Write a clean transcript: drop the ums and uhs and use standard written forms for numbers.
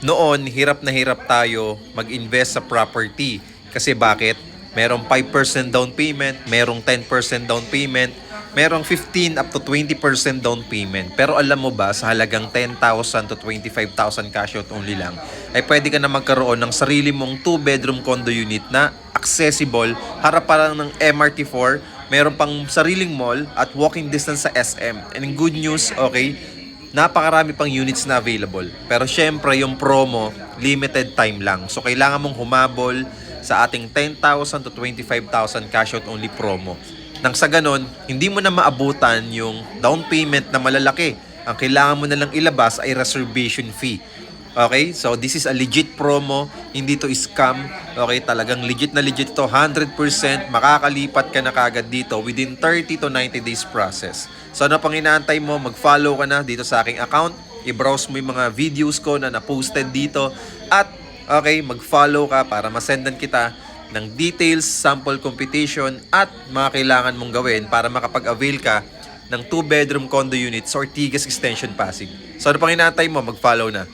Noon, hirap na hirap tayo mag-invest sa property. Kasi bakit? Merong 5% down payment, merong 10% down payment, merong 15 up to 20% down payment. Pero alam mo ba, sa halagang 10,000 to 25,000 cash out only lang, ay pwede ka na magkaroon ng sarili mong 2-bedroom condo unit na accessible, harap pa lang ng MRT4, meron pang sariling mall at walking distance sa SM. And good news, okay, napakarami pang units na available. Pero syempre, yung promo, limited time lang. So, kailangan mong humabol sa ating 10,000 to 25,000 cash out only promo. Nang sa ganon, hindi mo na maabutan yung down payment na malalaki. Ang kailangan mo na lang ilabas ay reservation fee. Okay? So, this is a legit promo. Hindi to scam. Okay? Talagang legit na legit to. 100% makakalipat ka na kagad dito within 30 to 90 days process. So, ano pang inaantay mo? Mag-follow ka na dito sa aking account. I-browse mo yung mga videos ko na na-posted dito. At, okay, mag-follow ka para masendan kita ng details, sample computation, at mga kailangan mong gawin para makapag-avail ka ng 2-bedroom condo units sa Ortigas Extension Pasig. So, ano pang inaantay mo? Mag-follow na.